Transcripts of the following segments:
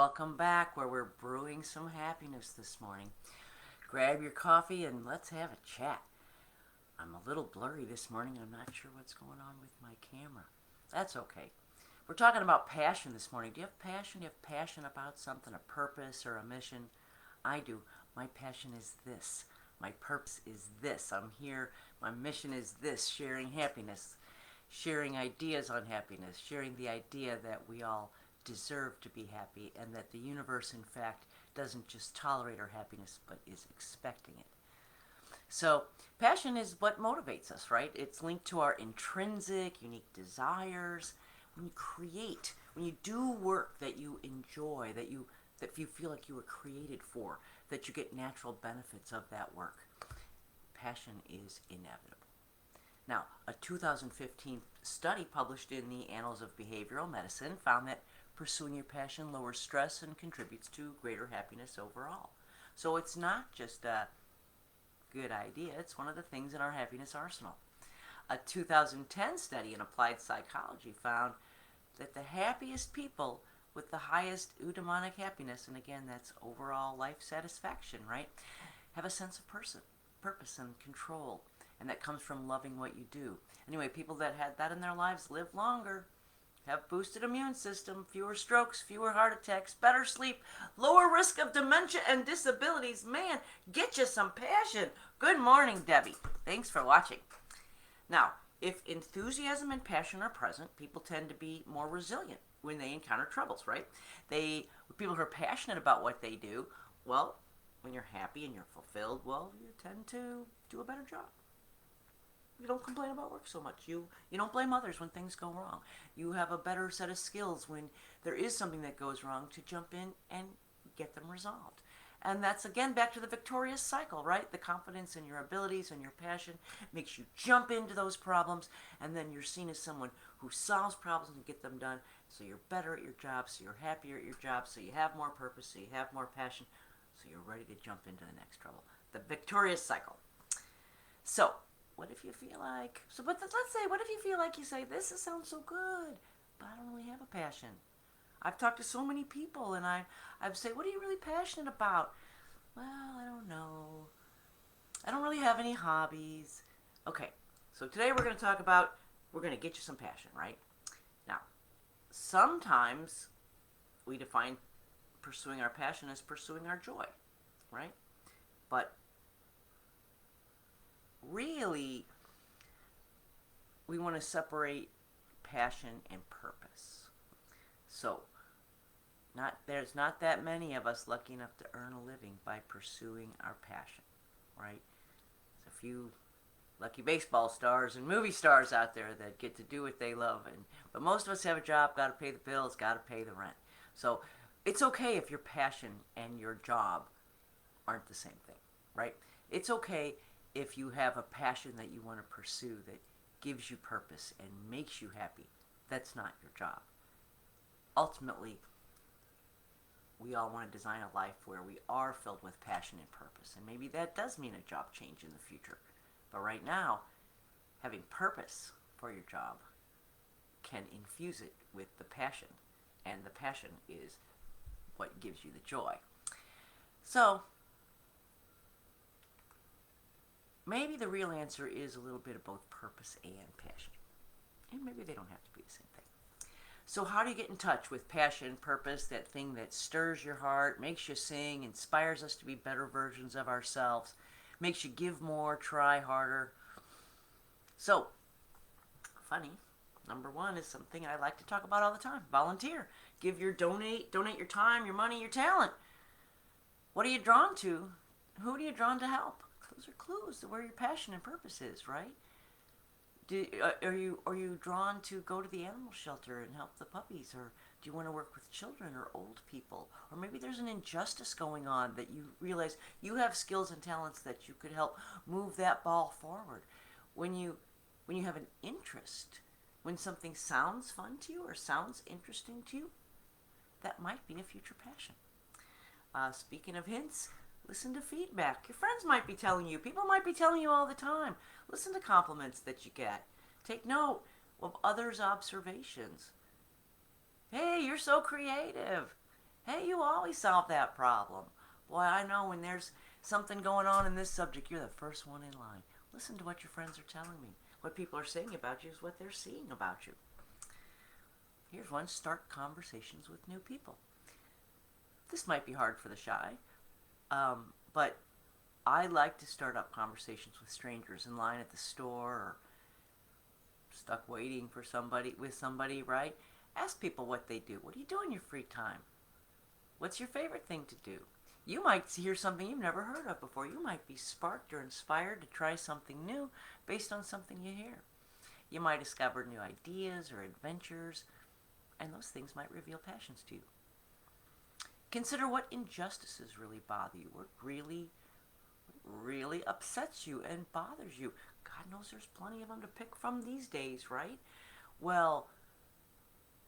welcome back where we're brewing some happiness this morning. Grab your coffee and let's have a chat. I'm a little blurry this morning. I'm not sure what's going on with my camera. That's okay. We're talking about passion this morning. Do you have passion? Do you have passion about something, a purpose or a mission? I do. My passion is this. My purpose is this. I'm here. My mission is this, sharing happiness, sharing ideas on happiness, sharing the idea that we all deserve to be happy and that the universe, in fact, doesn't just tolerate our happiness but is expecting it. So, passion is what motivates us, right? It's linked to our intrinsic, unique desires. When you create, when you do work that you enjoy, that you feel like you were created for, that you get natural benefits of that work, passion is inevitable. Now, a 2015 study published in the Annals of Behavioral Medicine found that pursuing your passion lowers stress and contributes to greater happiness overall. So it's not just a good idea, it's one of the things in our happiness arsenal. A 2010 study in applied psychology found that the happiest people with the highest eudaimonic happiness, and again, that's overall life satisfaction, right, have a sense of purpose and control, and that comes from loving what you do. Anyway, people that had that in their lives live longer, have boosted immune system, fewer strokes, fewer heart attacks, better sleep, lower risk of dementia and disabilities. Man, get you some passion. Good morning, Debbie. Thanks for watching. Now, if enthusiasm and passion are present, people tend to be more resilient when they encounter troubles, right? People who are passionate about what they do, well, when you're happy and you're fulfilled, well, you tend to do a better job. You don't complain about work so much. You don't blame others when things go wrong. You have a better set of skills when there is something that goes wrong to jump in and get them resolved. And that's, again, back to the victorious cycle, right? The confidence in your abilities and your passion makes you jump into those problems, and then you're seen as someone who solves problems and get them done. So you're better at your job, so you're happier at your job, so you have more purpose, so you have more passion, so you're ready to jump into the next trouble. The victorious cycle. So, what if you feel like, what if you feel like you say, this sounds so good, but I don't really have a passion. I've talked to so many people, and I say, what are you really passionate about? Well, I don't know. I don't really have any hobbies. Okay, so today we're going to get you some passion, right? Now, sometimes we define pursuing our passion as pursuing our joy, right? But really, we want to separate passion and purpose. So, there's not that many of us lucky enough to earn a living by pursuing our passion, right? There's a few lucky baseball stars and movie stars out there that get to do what they love, but most of us have a job, got to pay the bills, got to pay the rent. So, it's okay if your passion and your job aren't the same thing, right? It's okay if you have a passion that you want to pursue that gives you purpose and makes you happy. That's not your job. Ultimately, we all want to design a life where we are filled with passion and purpose, and maybe that does mean a job change in the future. But right now, having purpose for your job can infuse it with the passion, and the passion is what gives you the joy. So, maybe the real answer is a little bit of both purpose and passion. And maybe they don't have to be the same thing. So how do you get in touch with passion, purpose, that thing that stirs your heart, makes you sing, inspires us to be better versions of ourselves, makes you give more, try harder? So, funny, number one is something I like to talk about all the time. Volunteer. Donate your time, your money, your talent. What are you drawn to? Who are you drawn to help? Those are clues to where your passion and purpose is, right? Are you drawn to go to the animal shelter and help the puppies, or do you want to work with children or old people? Or maybe there's an injustice going on that you realize you have skills and talents that you could help move that ball forward. When you have an interest, when something sounds fun to you or sounds interesting to you, that might be a future passion. Speaking of hints, listen to feedback. Your friends might be telling you. People might be telling you all the time. Listen to compliments that you get. Take note of others' observations. Hey, you're so creative. Hey, you always solve that problem. Boy, I know when there's something going on in this subject, you're the first one in line. Listen to what your friends are telling me. What people are saying about you is what they're seeing about you. Here's one: start conversations with new people. This might be hard for the shy, but I like to start up conversations with strangers in line at the store or stuck waiting for somebody, right? Ask people what they do. What do you do in your free time? What's your favorite thing to do? You might hear something you've never heard of before. You might be sparked or inspired to try something new based on something you hear. You might discover new ideas or adventures, and those things might reveal passions to you. Consider what injustices really bother you, what really upsets you and bothers you. God knows there's plenty of them to pick from these days, right? Well,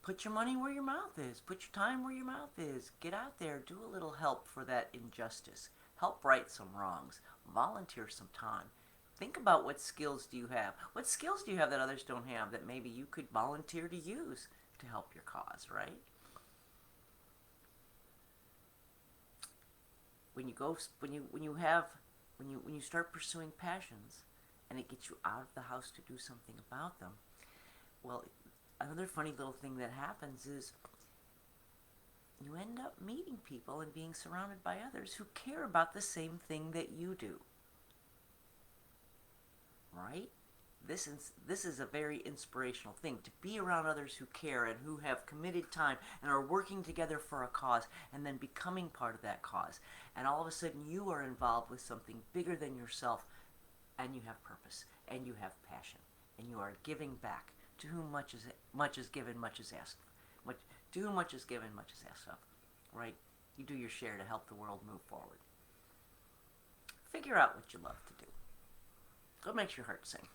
put your money where your mouth is. Put your time where your mouth is. Get out there. Do a little help for that injustice. Help right some wrongs. Volunteer some time. Think about what skills do you have. What skills do you have that others don't have that maybe you could volunteer to use to help your cause, right? When you start pursuing passions and it gets you out of the house to do something about them, well, another funny little thing that happens is you end up meeting people and being surrounded by others who care about the same thing that you do. Right? This is a very inspirational thing, to be around others who care and who have committed time and are working together for a cause and then becoming part of that cause. And all of a sudden you are involved with something bigger than yourself, and you have purpose and you have passion and you are giving back. To whom much is given, much is asked. To whom much is given, much is asked of. Right? You do your share to help the world move forward. Figure out what you love to do. What makes your heart sing?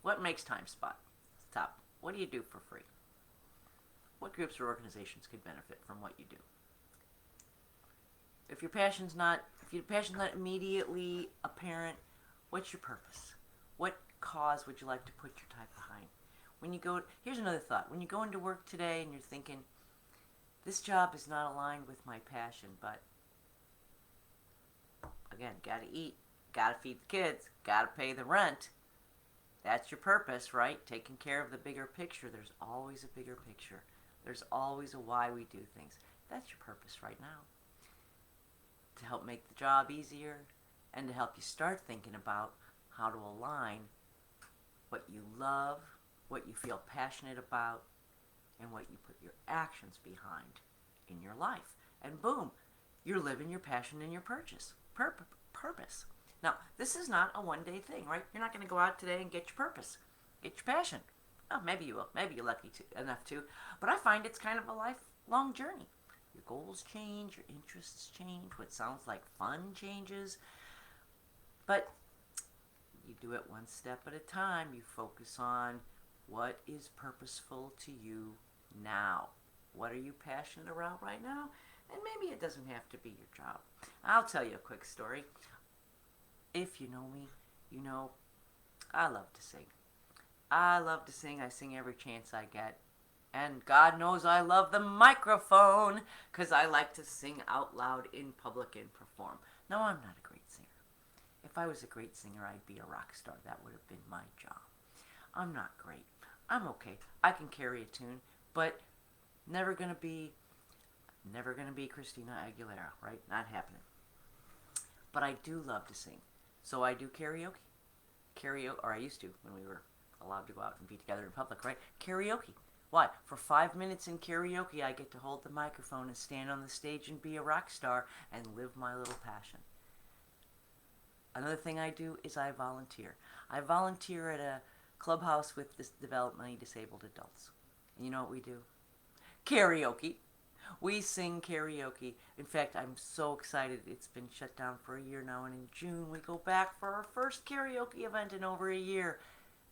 What makes time spot? Stop. What do you do for free? What groups or organizations could benefit from what you do? If your passion's not immediately apparent, what's your purpose? What cause would you like to put your time behind? Here's another thought. When you go into work today and you're thinking, this job is not aligned with my passion, but again, gotta eat, gotta feed the kids, gotta pay the rent. That's your purpose, right? Taking care of the bigger picture. There's always a bigger picture. There's always a why we do things. That's your purpose right now. To help make the job easier and to help you start thinking about how to align what you love, what you feel passionate about, and what you put your actions behind in your life. And boom, you're living your passion and your purpose. Now, this is not a one-day thing, right? You're not going to go out today and get your purpose, get your passion. Oh, maybe you will. Maybe you're lucky enough to. But I find it's kind of a lifelong journey. Your goals change, your interests change, what sounds like fun changes. But you do it one step at a time. You focus on what is purposeful to you now. What are you passionate about right now? And maybe it doesn't have to be your job. I'll tell you a quick story. If you know me, you know I love to sing. I sing every chance I get. And God knows I love the microphone because I like to sing out loud in public and perform. No, I'm not a great singer. If I was a great singer, I'd be a rock star. That would have been my job. I'm not great. I'm okay. I can carry a tune, but never gonna be Christina Aguilera, right? Not happening. But I do love to sing. So I do karaoke. Or I used to when we were allowed to go out and be together in public, right? Karaoke. Why? For 5 minutes in karaoke, I get to hold the microphone and stand on the stage and be a rock star and live my little passion. Another thing I do is I volunteer. I volunteer at a clubhouse with developmentally disabled adults. And you know what we do? Karaoke. We sing karaoke. In fact, I'm so excited. It's been shut down for a year now, and in June we go back for our first karaoke event in over a year.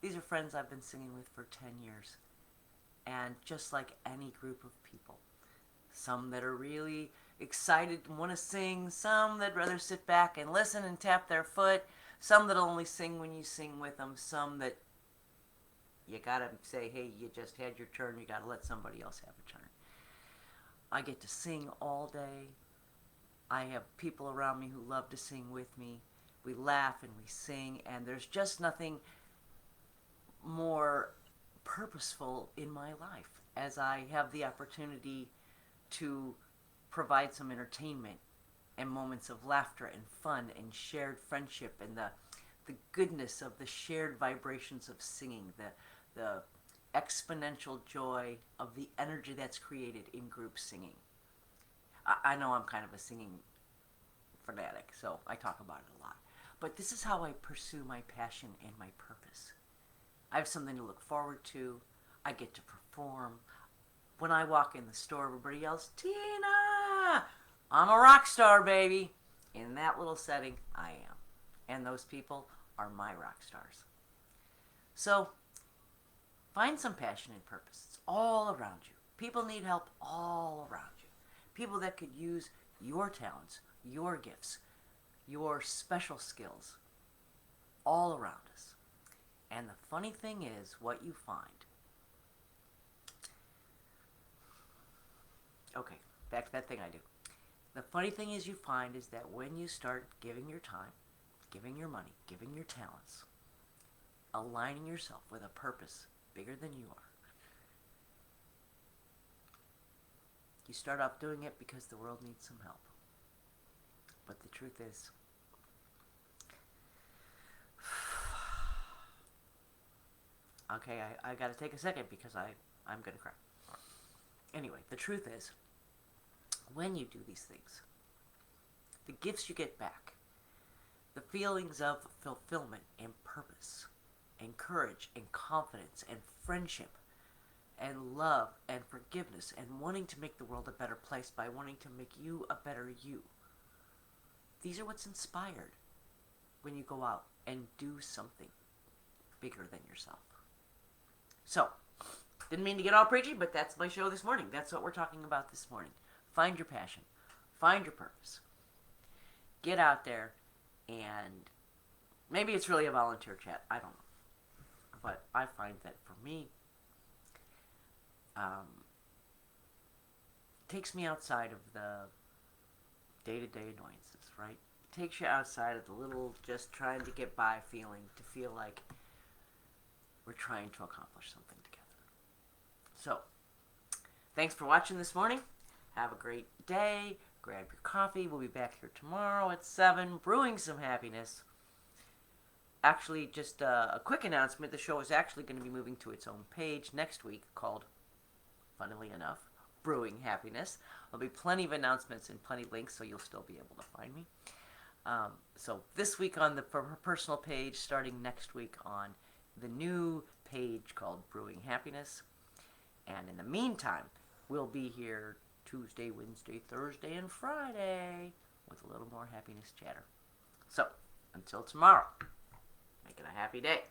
These are friends I've been singing with for 10 years. And just like any group of people, some that are really excited and want to sing, some that rather sit back and listen and tap their foot, some that'll only sing when you sing with them, some that you gotta say, hey, you just had your turn, you gotta let somebody else have a turn. I get to sing all day. I have people around me who love to sing with me. We laugh and we sing, and there's just nothing more purposeful in my life as I have the opportunity to provide some entertainment and moments of laughter and fun and shared friendship and the goodness of the shared vibrations of singing, the exponential joy of the energy that's created in group singing. I know I'm kind of a singing fanatic, so I talk about it a lot. But this is how I pursue my passion and my purpose. I have something to look forward to. I get to perform. When I walk in the store, everybody yells, "Tina! I'm a rock star, baby!" In that little setting, I am. And those people are my rock stars. So, find some passion and purpose. It's all around you. People need help all around you. People that could use your talents, your gifts, your special skills all around us. And the funny thing is what you find. Okay, back to that thing I do. The funny thing is you find is that when you start giving your time, giving your money, giving your talents, aligning yourself with a purpose bigger than you are, you start off doing it because the world needs some help. But the truth is, okay, I gotta take a second because I'm gonna cry. Anyway, the truth is, when you do these things, the gifts you get back, the feelings of fulfillment and purpose, and courage and confidence and friendship and love and forgiveness and wanting to make the world a better place by wanting to make you a better you. These are what's inspired when you go out and do something bigger than yourself. So, didn't mean to get all preachy, but that's my show this morning. That's what we're talking about this morning. Find your passion. Find your purpose. Get out there and maybe it's really a volunteer chat. I don't know. But I find that for me, it takes me outside of the day-to-day annoyances, right? It takes you outside of the little just trying to get by feeling to feel like we're trying to accomplish something together. So, thanks for watching this morning. Have a great day. Grab your coffee. We'll be back here tomorrow at 7, brewing some happiness. Actually, just a quick announcement. The show is actually going to be moving to its own page next week called, funnily enough, Brewing Happiness. There'll be plenty of announcements and plenty of links, so you'll still be able to find me. So this week on the personal page, starting next week on the new page called Brewing Happiness. And in the meantime, we'll be here Tuesday, Wednesday, Thursday, and Friday with a little more happiness chatter. So, until tomorrow, make it a happy day.